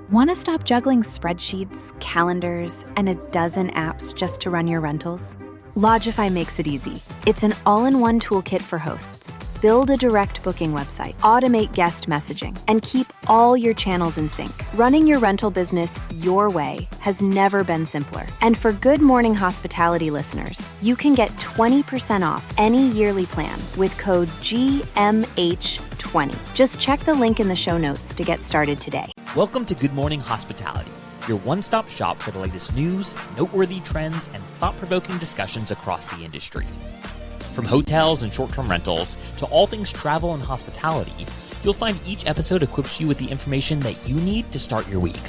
Want to stop juggling spreadsheets, calendars, and a dozen apps just to run your rentals? Lodgify makes it easy. It's an all-in-one toolkit for hosts. Build a direct booking website, automate guest messaging, and keep all your channels in sync. Running your rental business your way has never been simpler. And for Good Morning Hospitality listeners, you can get 20% off any yearly plan with code GMH20. Just check the link in the show notes to get started today. Welcome to Good Morning Hospitality, your one-stop shop for the latest news, noteworthy trends, and thought-provoking discussions across the industry. From hotels and short-term rentals to all things travel and hospitality, you'll find each episode equips you with the information that you need to start your week.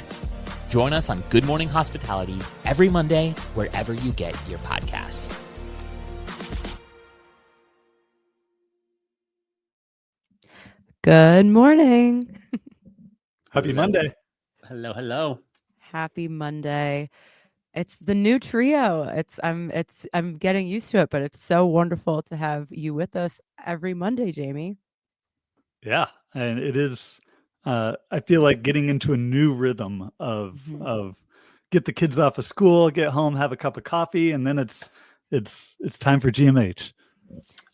Join us on Good Morning Hospitality every Monday, wherever you get your podcasts. Good morning. Happy Monday. Hello, hello. Happy Monday. It's the new trio. I'm getting used to it, but it's so wonderful to have you with us every Monday, Jamie. Yeah, and it is I feel like getting into a new rhythm of get the kids off of school, get home, have a cup of coffee, and then it's time for GMH.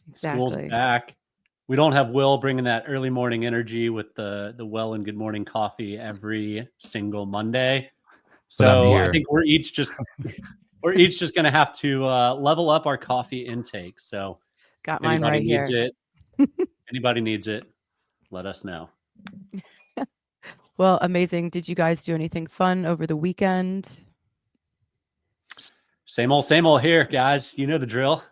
Exactly. School's back. We don't have Will bringing that early morning energy with the Well and Good Morning coffee every single Monday. So I think we're each just going to have to level up our coffee intake. So got mine right here. Anybody needs it, let us know. Well, amazing. Did you guys do anything fun over the weekend? Same old here, guys. You know the drill.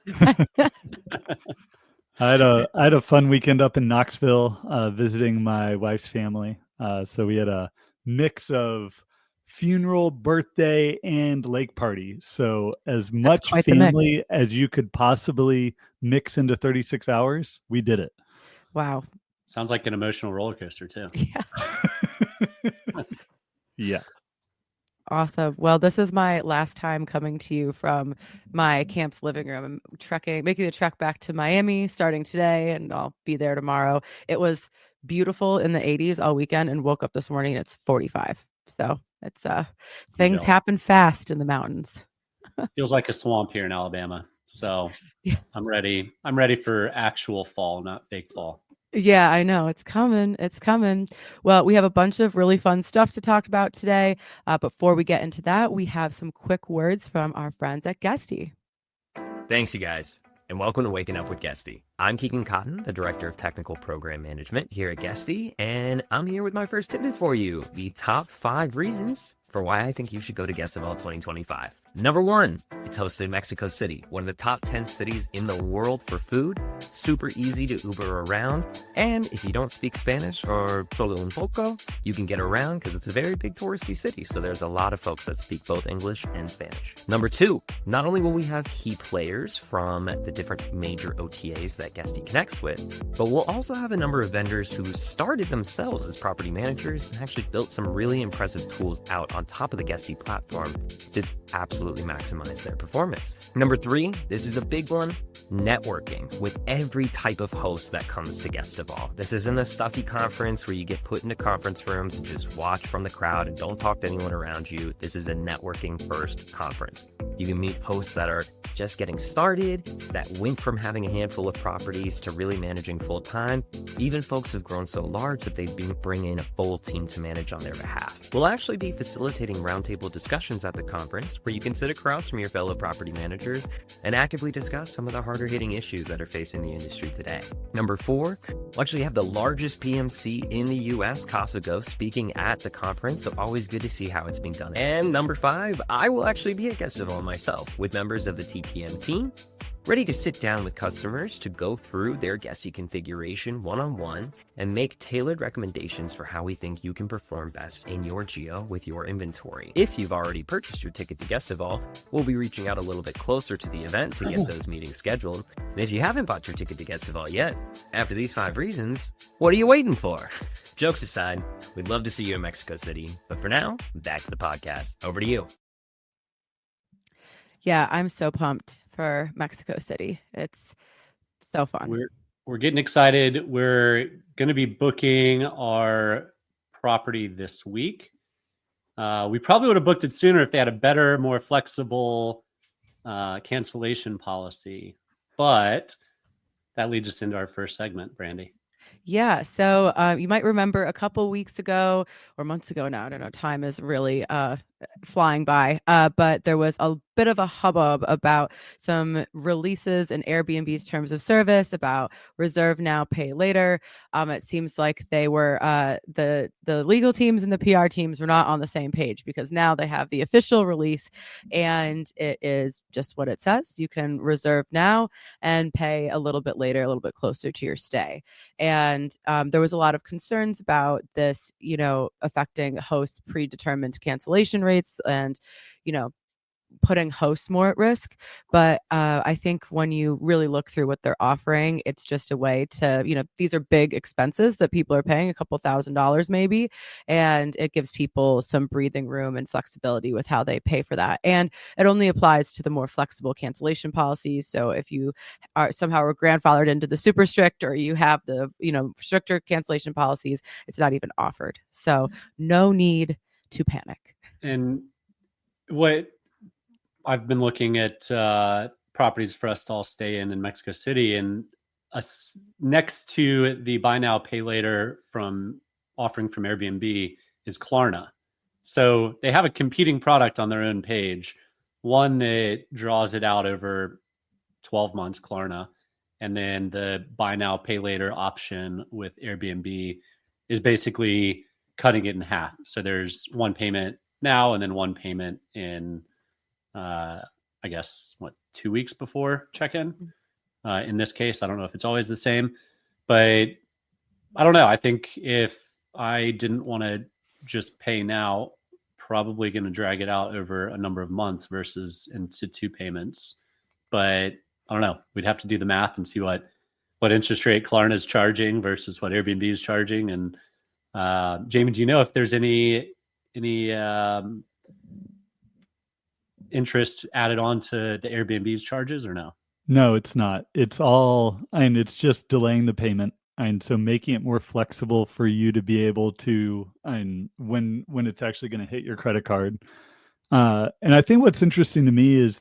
I had a fun weekend up in Knoxville, visiting my wife's family. So we had a mix of funeral, birthday, and lake party. So as much family as you could possibly mix into 36 hours, we did it. Wow. Sounds like an emotional roller coaster too. Yeah. Yeah. Awesome. Well, this is my last time coming to you from my camp's living room. I'm making the trek back to Miami starting today, and I'll be there tomorrow. It was beautiful in the 80s all weekend, and woke up this morning and it's 45. So it's things happen fast in the mountains. Feels like a swamp here in Alabama. So yeah. I'm ready. I'm ready for actual fall, not fake fall. Yeah, I know. It's coming. It's coming. Well, we have a bunch of really fun stuff to talk about today. Before we get into that, we have some quick words from our friends at Guesty. Thanks, you guys, and welcome to Waking Up with Guesty. I'm Keegan Cotton, the Director of Technical Program Management here at Guesty, and I'm here with my first tidbit for you, the top 5 reasons for why I think you should go to Guestival 2025. Number 1, it's hosted in Mexico City, one of the top 10 cities in the world for food. Super easy to Uber around. And if you don't speak Spanish or solo un poco, you can get around because it's a very big touristy city. So there's a lot of folks that speak both English and Spanish. Number 2, not only will we have key players from the different major OTAs that Guesty connects with, but we'll also have a number of vendors who started themselves as property managers and actually built some really impressive tools out on top of the Guesty platform to absolutely maximize their performance. Number 3, this is a big one, networking with every type of host that comes to Guestival. This isn't a stuffy conference where you get put into conference rooms and just watch from the crowd and don't talk to anyone around you. This is a networking first conference. You can meet hosts that are just getting started, that went from having a handful of properties to really managing full time. Even folks who've grown so large that they've been bringing a full team to manage on their behalf. We'll actually be facilitating roundtable discussions at the conference where you can sit across from your fellow property managers and actively discuss some of the harder hitting issues that are facing the industry today. Number 4, we'll actually have the largest PMC in the US, Casa Go, speaking at the conference, so always good to see how it's being done. And number 5, I will actually be at Guestival myself with members of the TPM team, ready to sit down with customers to go through their Guesty configuration one-on-one and make tailored recommendations for how we think you can perform best in your geo with your inventory. If you've already purchased your ticket to Guestival, we'll be reaching out a little bit closer to the event to get those meetings scheduled. And if you haven't bought your ticket to Guestival yet, after these 5 reasons, what are you waiting for? Jokes aside, we'd love to see you in Mexico City. But for now, back to the podcast. Over to you. Yeah, I'm so pumped for Mexico City. It's so fun. We're getting excited. We're going to be booking our property this week. We probably would have booked it sooner if they had a better, more flexible cancellation policy. But that leads us into our first segment, Brandy. Yeah. So you might remember a couple weeks ago or months ago now, I don't know, time is really flying by, but there was a bit of a hubbub about some releases in Airbnb's terms of service about reserve now, pay later. It seems like they were the legal teams and the PR teams were not on the same page, because now they have the official release and it is just what it says. You can reserve now and pay a little bit later, a little bit closer to your stay. And there was a lot of concerns about this, affecting hosts' predetermined cancellation rates and, putting hosts more at risk. But I think when you really look through what they're offering, it's just a way to, these are big expenses that people are paying, a couple $1,000s maybe, and it gives people some breathing room and flexibility with how they pay for that. And it only applies to the more flexible cancellation policies. So if you are somehow grandfathered into the super strict, or you have the stricter cancellation policies, it's not even offered. So no need to panic. And what I've been looking at properties for us to all stay in Mexico City, and next to the buy now, pay later from Airbnb is Klarna. So they have a competing product on their own page, one that draws it out over 12 months, Klarna, and then the buy now, pay later option with Airbnb is basically cutting it in half. So there's one payment now and then one payment in I guess 2 weeks before check-in. In this case, I don't know if it's always the same, but I don't know. I think if I didn't want to just pay now, probably going to drag it out over a number of months versus into 2 payments. But I don't know. We'd have to do the math and see what interest rate Klarna is charging versus what Airbnb is charging. And Jamie, do you know if there's any interest added on to the Airbnb's charges or no? No, it's not. It's all, and it's just delaying the payment. And so making it more flexible for you to be able to, and when it's actually going to hit your credit card. And I think what's interesting to me is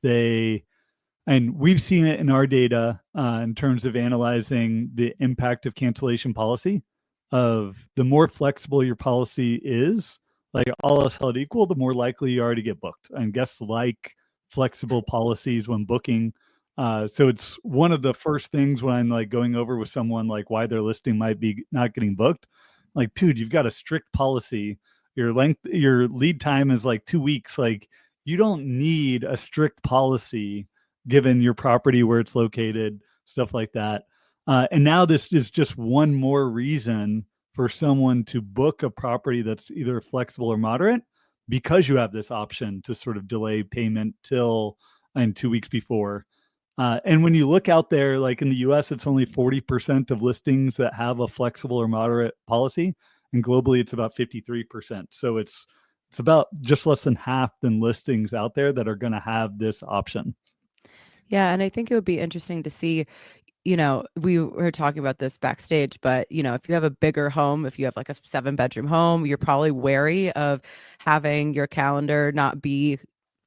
and we've seen it in our data in terms of analyzing the impact of cancellation policy, of the more flexible your policy is, like all else held equal, the more likely you are to get booked. And guests like flexible policies when booking. So it's one of the first things when I'm like going over with someone, like why their listing might be not getting booked. Like, dude, you've got a strict policy. Your lead time is like 2 weeks. Like, you don't need a strict policy given your property, where it's located, stuff like that. And now this is just one more reason for someone to book a property that's either flexible or moderate, because you have this option to sort of delay payment till 2 weeks before. And when you look out there, like in the US, it's only 40% of listings that have a flexible or moderate policy. And globally, it's about 53%. So it's about just less than half the listings out there that are going to have this option. Yeah. And I think it would be interesting to see, we were talking about this backstage, but, if you have a bigger home, if you have like a 7-bedroom home, you're probably wary of having your calendar not be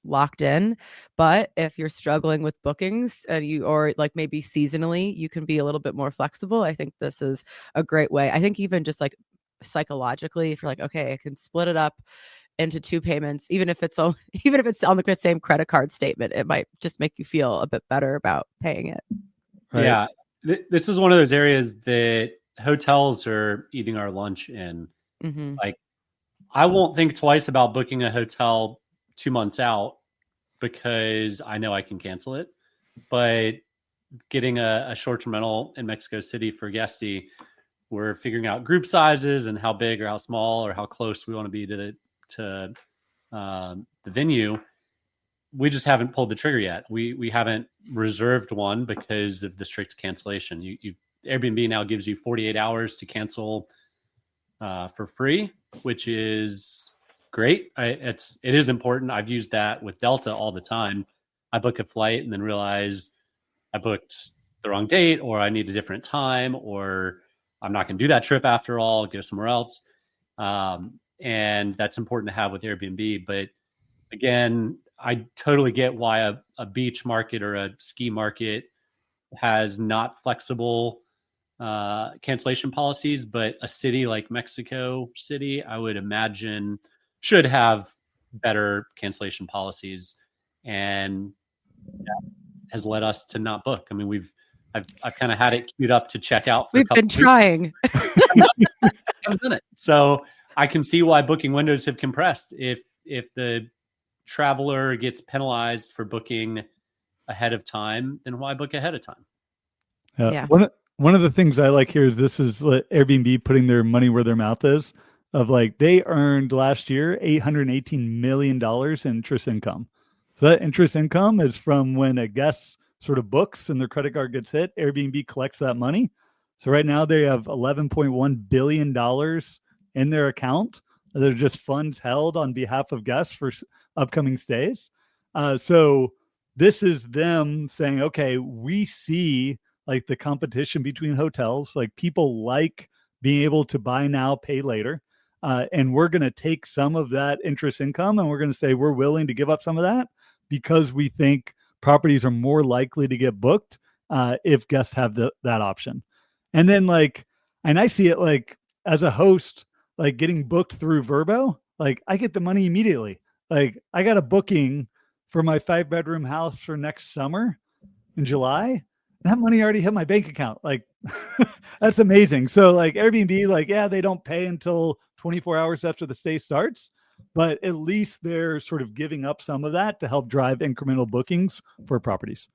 locked in. But if you're struggling with bookings and or like maybe seasonally, you can be a little bit more flexible. I think this is a great way. I think even just like psychologically, if you're like, okay, I can split it up into 2 payments, even if it's on the same credit card statement, it might just make you feel a bit better about paying it. Right? Yeah. This is one of those areas that hotels are eating our lunch in. Mm-hmm. Like, I won't think twice about booking a hotel 2 months out because I know I can cancel it. But getting a short-term rental in Mexico City for Guesty, we're figuring out group sizes and how big or how small or how close we want to be to the venue. We just haven't pulled the trigger yet. We haven't reserved one because of the strict cancellation. Airbnb now gives you 48 hours to cancel for free, which is great. It is important. I've used that with Delta all the time. I book a flight and then realize I booked the wrong date, or I need a different time, or I'm not going to do that trip after all, go somewhere else. and that's important to have with Airbnb. But again, I totally get why a beach market or a ski market has not flexible cancellation policies, but a city like Mexico City, I would imagine, should have better cancellation policies, and that has led us to not book. I mean, I've kind of had it queued up to check out for We've been trying. I haven't done it, so I can see why booking windows have compressed. If the traveler gets penalized for booking ahead of time, then why book ahead of time? Yeah. One of the things I like here is this is Airbnb putting their money where their mouth is. Of like, they earned last year $818 million in interest income. So that interest income is from when a guest sort of books and their credit card gets hit, Airbnb collects that money. So right now they have $11.1 billion in their account. They're just funds held on behalf of guests for upcoming stays. So this is them saying, okay, we see like the competition between hotels, like people like being able to buy now, pay later. And we're going to take some of that interest income and we're going to say we're willing to give up some of that because we think properties are more likely to get booked if guests have that option. And then and I see it like as a host, like getting booked through Vrbo, like I get the money immediately. Like I got a booking for my 5-bedroom house for next summer in July. That money already hit my bank account. Like that's amazing. So like Airbnb, like, yeah, they don't pay until 24 hours after the stay starts, but at least they're sort of giving up some of that to help drive incremental bookings for properties.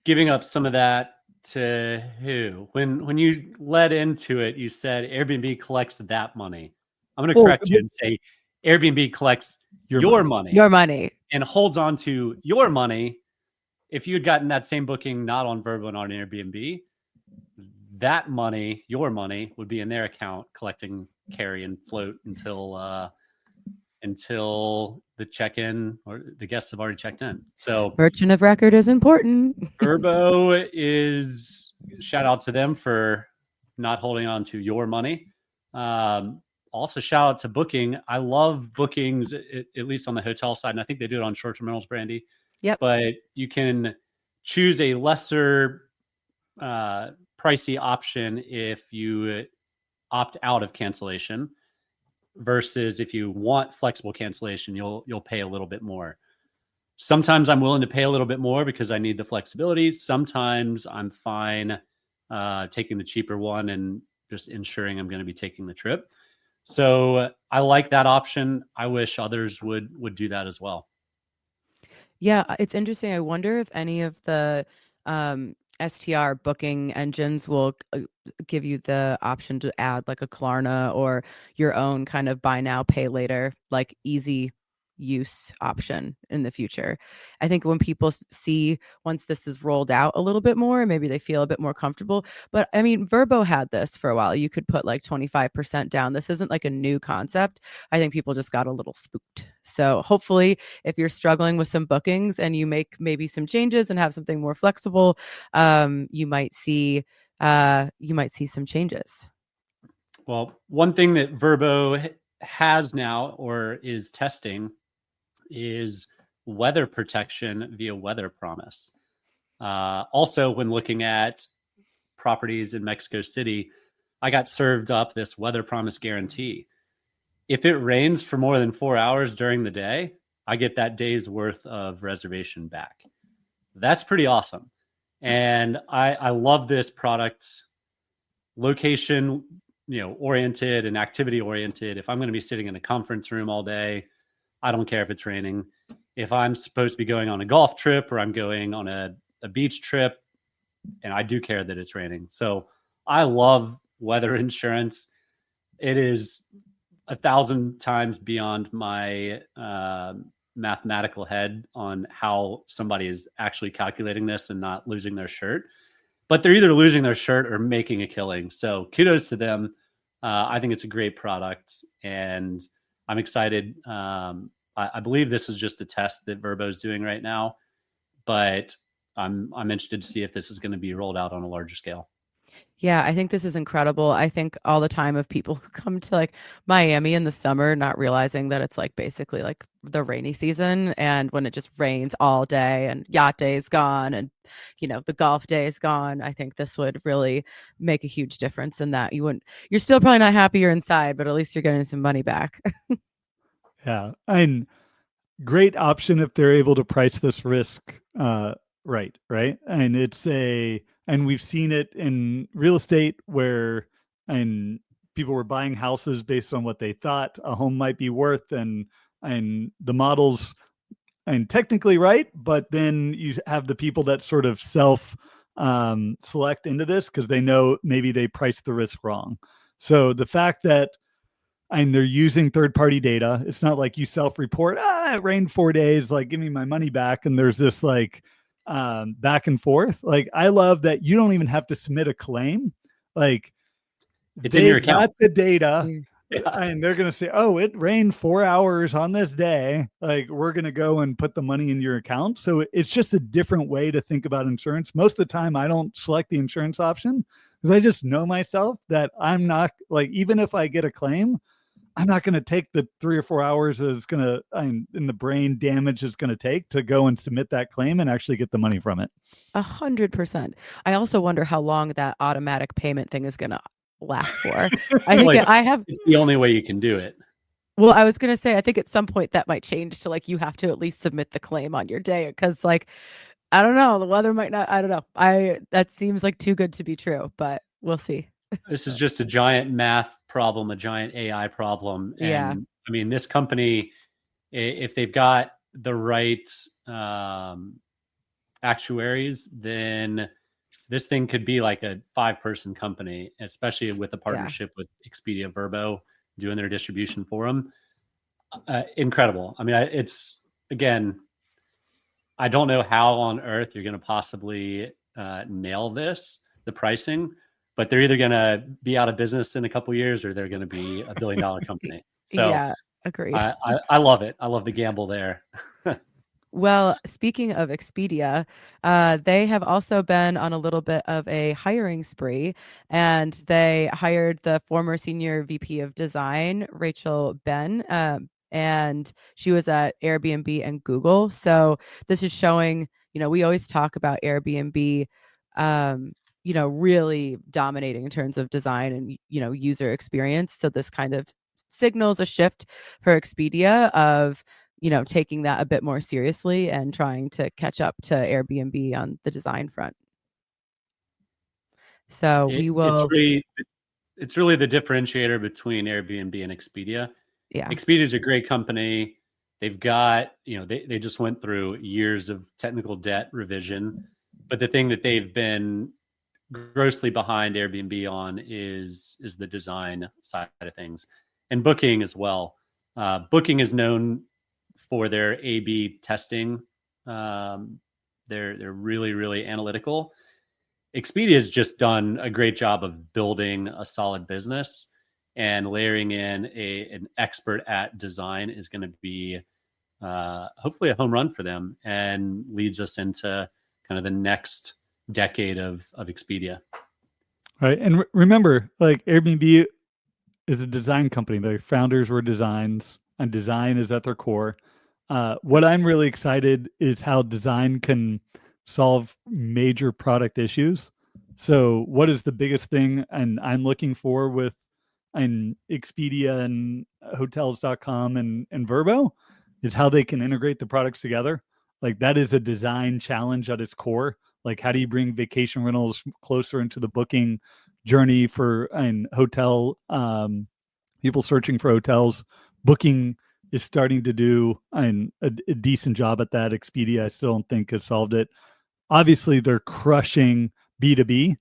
Giving up some of that to who? When you led into it, you said Airbnb collects that money. I'm going to correct you and say Airbnb collects your money. Your money. And holds on to your money. If you had gotten that same booking not on Vrbo and on Airbnb, that money, your money, would be in their account collecting carry and float until the check-in or the guests have already checked in. So merchant of record is important. Vrbo is, shout out to them for not holding on to your money. Also shout out to Booking. I love bookings, at least on the hotel side. And I think they do it on short-term rentals, Brandy. Yep. But you can choose a lesser pricey option if you opt out of cancellation, versus if you want flexible cancellation, you'll pay a little bit more. Sometimes I'm willing to pay a little bit more because I need the flexibility. Sometimes I'm fine taking the cheaper one and just ensuring I'm going to be taking the trip. So I like that option. I wish others would do that as well. Yeah, it's interesting. I wonder if any of the STR booking engines will give you the option to add like a Klarna or your own kind of buy now, pay later, like easy use option in the future. I think when people see once this is rolled out a little bit more, maybe they feel a bit more comfortable. But I mean, Vrbo had this for a while. You could put like 25% down. This isn't like a new concept. I think people just got a little spooked. So hopefully if you're struggling with some bookings and you make maybe some changes and have something more flexible, you might see some changes. Well, one thing that Vrbo has now or is testing is weather protection via weather promise. Also, when looking at properties in Mexico City, I got served up this weather promise guarantee. If it rains for more than 4 hours during the day, I get that day's worth of reservation back. That's pretty awesome. And I love this product. Location, oriented and activity oriented. If I'm going to be sitting in a conference room all day, I don't care if it's raining. If I'm supposed to be going on a golf trip or I'm going on a beach trip, and I do care that it's raining. So I love weather insurance. It is 1,000 times beyond my mathematical head on how somebody is actually calculating this and not losing their shirt. But they're either losing their shirt or making a killing. So kudos to them. I think it's a great product, and I'm excited. I believe this is just a test that Vrbo is doing right now, but I'm interested to see if this is going to be rolled out on a larger scale. Yeah, I think this is incredible. I think all the time of people who come to like Miami in the summer, not realizing that it's like basically like the rainy season, and when it just rains all day and yacht day is gone and the golf day is gone. I think this would really make a huge difference in that. You're still probably not happy you're inside, but at least you're getting some money back. Yeah. And great option if they're able to price this risk right. And we've seen it in real estate where and people were buying houses based on what they thought a home might be worth, and the models and technically right, but then you have the people that sort of self select into this because they know maybe they priced the risk wrong. So the fact that and they're using third-party data. It's not like you self-report, it rained 4 days, like give me my money back. And there's this like back and forth. Like I love that you don't even have to submit a claim. Like it's in your account. Got the data, yeah. And they're gonna say, "Oh, it rained 4 hours on this day. Like we're gonna go and put the money in your account." So it's just a different way to think about insurance. Most of the time, I don't select the insurance option because I just know myself that I'm not like even if I get a claim. I'm not going to take the 3 or 4 hours it's going to in the brain damage is going to take to go and submit that claim and actually get the money from it. 100%. I also wonder how long that automatic payment thing is going to last for. I think it's the only way you can do it. Well, I was going to say, I think at some point that might change to like, you have to at least submit the claim on your day. Cause like, I don't know, the weather might not, I don't know. That seems like too good to be true, but we'll see. This is just a giant math problem, a giant AI problem. And yeah. I mean, this company, if they've got the right actuaries, then this thing could be like a 5-person company, especially with a partnership with Expedia Vrbo doing their distribution for them. Incredible. I mean, it's again, I don't know how on earth you're going to possibly nail this, the pricing, but they're either going to be out of business in a couple of years or they're going to be $1 billion company. So yeah, agreed. I love it. I love the gamble there. Well, speaking of Expedia, they have also been on a little bit of a hiring spree, and they hired the former senior VP of design, Rachel Ben, and she was at Airbnb and Google. So this is showing, we always talk about Airbnb, really dominating in terms of design and, user experience. So this kind of signals a shift for Expedia of, taking that a bit more seriously and trying to catch up to Airbnb on the design front. So it's really the differentiator between Airbnb and Expedia. Yeah. Expedia is a great company. They've got, they just went through years of technical debt revision, but the thing that they've been grossly behind Airbnb on is the design side of things, and Booking as well. Booking is known for their A/B testing. They're really, really analytical. Expedia has just done a great job of building a solid business, and layering in an expert at design is going to be hopefully a home run for them and leads us into kind of the next decade of Expedia. Right. And remember, like Airbnb is a design company. Their founders were designs, and design is at their core. What I'm really excited is how design can solve major product issues. So what is the biggest thing and I'm looking for with Expedia and hotels.com and Vrbo is how they can integrate the products together. Like that is a design challenge at its core. Like how do you bring vacation rentals closer into the booking journey for hotel people searching for hotels? Booking is starting to do a decent job at that. Expedia, I still don't think has solved it. Obviously, they're crushing B2B.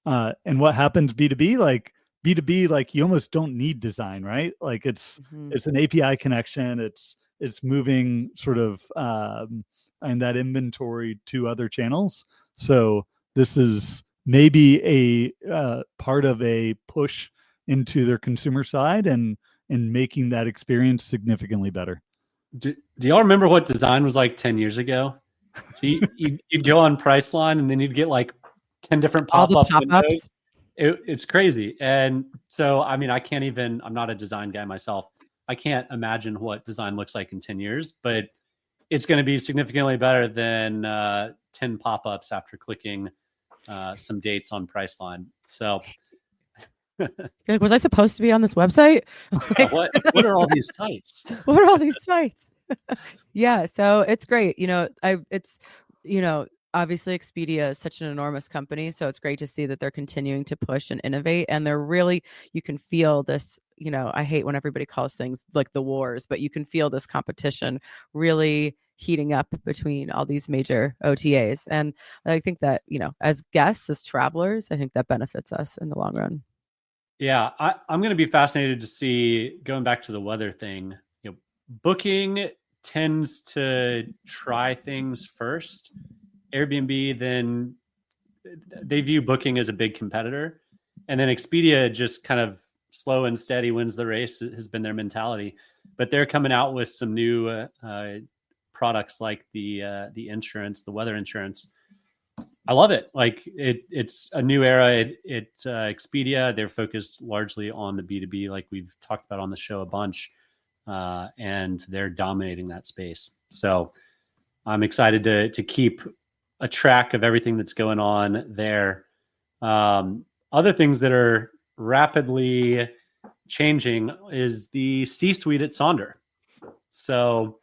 And what happens B2B? Like B2B, like you almost don't need design, right? Like it's an API connection. It's moving sort of and that inventory to other channels. So this is maybe a part of a push into their consumer side and making that experience significantly better. Do y'all remember what design was like 10 years ago? So you'd go on Priceline and then you'd get like 10 different pop-up windows. It's crazy. And so, I mean, I'm not a design guy myself. I can't imagine what design looks like in 10 years, but it's going to be significantly better than 10 pop-ups after clicking some dates on Priceline. So You're like, was I supposed to be on this website? yeah, what are all these sites? What are all these sites? Yeah, so it's great. Obviously Expedia is such an enormous company, so it's great to see that they're continuing to push and innovate, and they're really, you can feel this, I hate when everybody calls things like the wars, but you can feel this competition really heating up between all these major OTAs. And I think that, as guests, as travelers, I think that benefits us in the long run. Yeah, I'm going to be fascinated to see, going back to the weather thing, Booking tends to try things first. Airbnb, then they view Booking as a big competitor. And then Expedia just kind of slow and steady wins the race, has been their mentality. But they're coming out with some new products like the insurance, the weather insurance. I love it. Like it's a new era. Expedia, they're focused largely on the B2B, like we've talked about on the show a bunch, and they're dominating that space. So I'm excited to keep a track of everything that's going on there. Other things that are rapidly changing is the C-suite at Sonder. So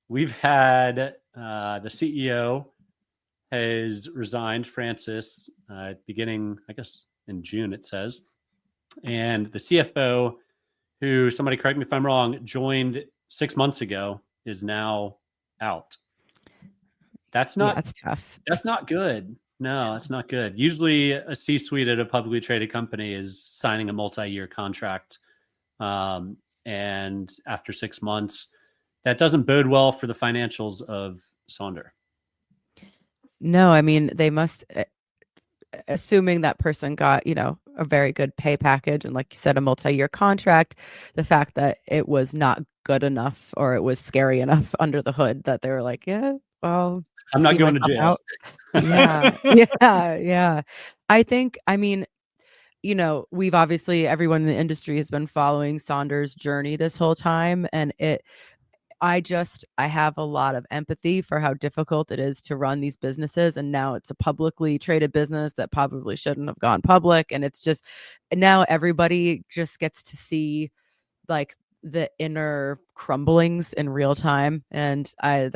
we've had the CEO has resigned, Francis, beginning, I guess, in June, it says. And the CFO, who, somebody correct me if I'm wrong, joined 6 months ago, is now out. That's tough. That's not good. No, it's not good. Usually a C-suite at a publicly traded company is signing a multi-year contract. And after 6 months, that doesn't bode well for the financials of Sonder. No, I mean, they must, assuming that person got, a very good pay package and, like you said, a multi-year contract, the fact that it was not good enough or it was scary enough under the hood that they were like, yeah, well, I'm not going to jail. Yeah. Yeah. I think, we've obviously, everyone in the industry has been following Sonder's journey this whole time. And I have a lot of empathy for how difficult it is to run these businesses. And now it's a publicly traded business that probably shouldn't have gone public. And it's just, now everybody just gets to see like the inner crumblings in real time. And I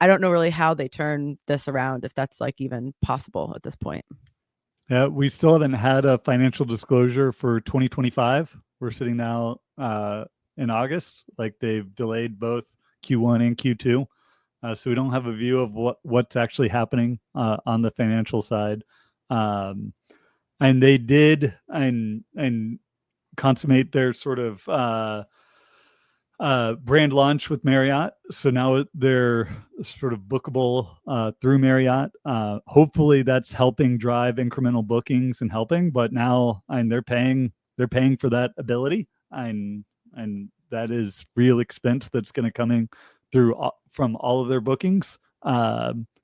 don't know really how they turn this around, if that's like even possible at this point. Yeah, we still haven't had a financial disclosure for 2025. We're sitting now in August. Like, they've delayed both Q1 and Q2. So we don't have a view of what's actually happening on the financial side. And they did and consummate their sort of brand launch with Marriott. So now they're sort of bookable through Marriott. Hopefully that's helping drive incremental bookings and helping, but now they're paying for that ability. And that is real expense that's going to come in through from all of their bookings.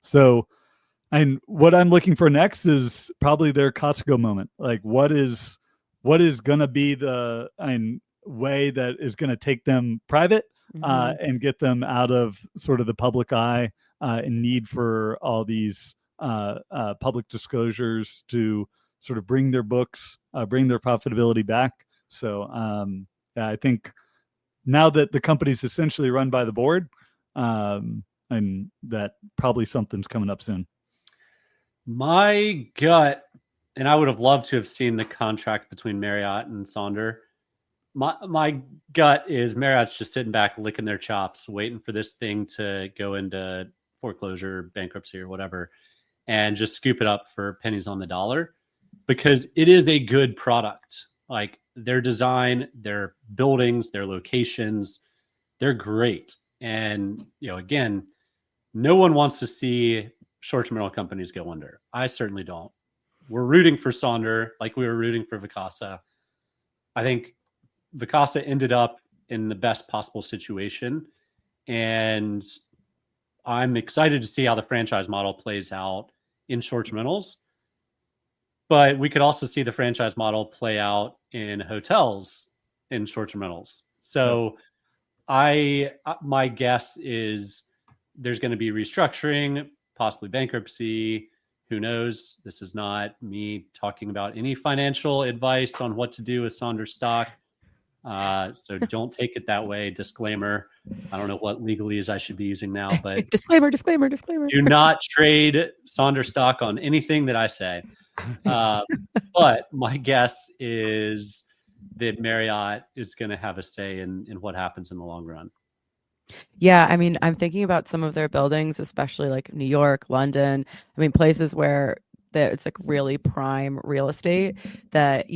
So what I'm looking for next is probably their Costco moment. Like, what is going to be the way that is going to take them private and get them out of sort of the public eye and need for all these public disclosures to sort of bring their books, bring their profitability back. So I think now that the company's essentially run by the board, and that probably something's coming up soon. My gut, and I would have loved to have seen the contract between Marriott and Sonder. My gut is Marriott's just sitting back, licking their chops, waiting for this thing to go into foreclosure, bankruptcy, or whatever, and just scoop it up for pennies on the dollar, because it is a good product. Like, their design, their buildings, their locations, they're great. And, again, no one wants to see short-term rental companies go under. I certainly don't. We're rooting for Sonder like we were rooting for Vacasa. I think Vacasa ended up in the best possible situation, and I'm excited to see how the franchise model plays out in short-term rentals. But we could also see the franchise model play out in hotels in short-term rentals. So my guess is there's going to be restructuring, possibly bankruptcy. Who knows? This is not me talking about any financial advice on what to do with Sonder stock. So don't take it that way. Disclaimer. I don't know what legalese I should be using now, but disclaimer. Do not trade Sonder stock on anything that I say. But my guess is that Marriott is going to have a say in what happens in the long run. Yeah, I mean, I'm thinking about some of their buildings, especially like New York, London. I mean, places where it's like really prime real estate that,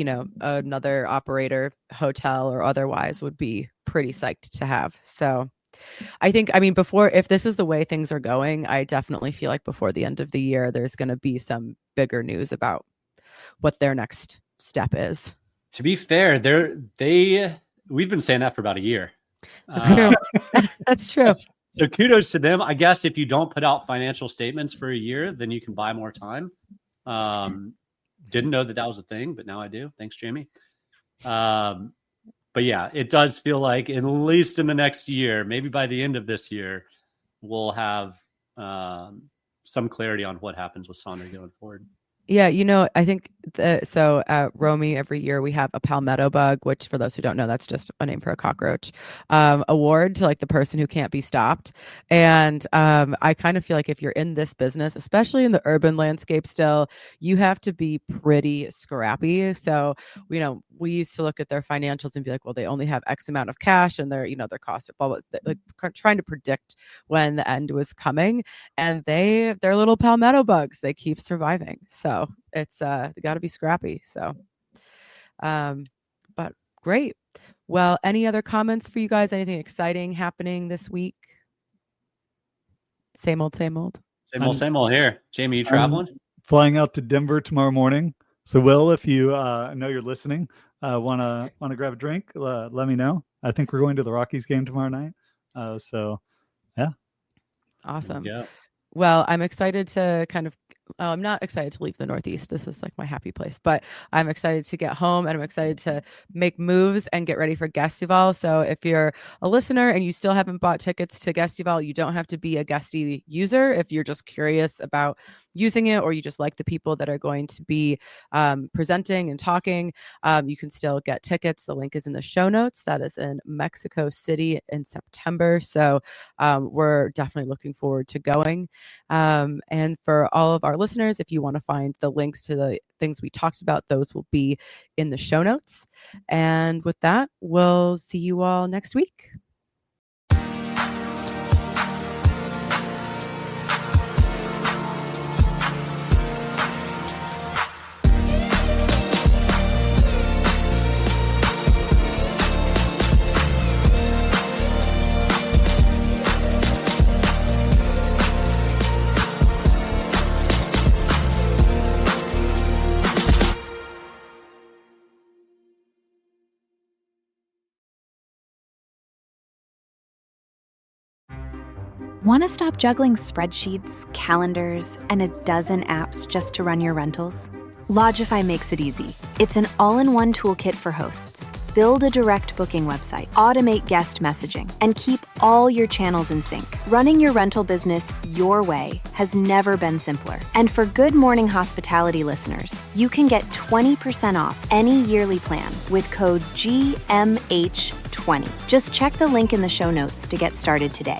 another operator, hotel or otherwise, would be pretty psyched to have. So I think, if this is the way things are going, I definitely feel like before the end of the year, there's going to be some bigger news about what their next step is. To be fair, we've been saying that for about a year. That's true. That's true. So kudos to them. I guess if you don't put out financial statements for a year, then you can buy more time. Didn't know that was a thing, but now I do. Thanks, Jamie. But yeah, it does feel like at least in the next year, maybe by the end of this year, we'll have some clarity on what happens with Sonder going forward. Yeah, I think so at Romy every year we have a palmetto bug, which for those who don't know, that's just a name for a cockroach, award to like the person who can't be stopped. And I kind of feel like if you're in this business, especially in the urban landscape still, you have to be pretty scrappy. So, we used to look at their financials and be like, well, they only have X amount of cash and their cost of blah, like trying to predict when the end was coming. And they're little palmetto bugs. They keep surviving. So it's they got to be scrappy. So, but great. Well, any other comments for you guys? Anything exciting happening this week? Same old. Same old here. Jamie, you traveling? Flying out to Denver tomorrow morning. So Will, if you know you're listening, want to grab a drink, let me know. I think we're going to the Rockies game tomorrow night. So yeah. Awesome. Yeah. Well, I'm excited to I'm not excited to leave the Northeast. This is like my happy place, but I'm excited to get home and I'm excited to make moves and get ready for Guestival. So if you're a listener and you still haven't bought tickets to Guestival, you don't have to be a Guesty user. If you're just curious about using it or you just like the people that are going to be presenting and talking, you can still get tickets. The link is in the show notes. That is in Mexico City in September. So we're definitely looking forward to going. And for all of our listeners, if you want to find the links to the things we talked about, those will be in the show notes. And with that, we'll see you all next week. Want to stop juggling spreadsheets, calendars, and a dozen apps just to run your rentals? Lodgify makes it easy. It's an all-in-one toolkit for hosts. Build a direct booking website, automate guest messaging, and keep all your channels in sync. Running your rental business your way has never been simpler. And for Good Morning Hospitality listeners, you can get 20% off any yearly plan with code GMH20. Just check the link in the show notes to get started today.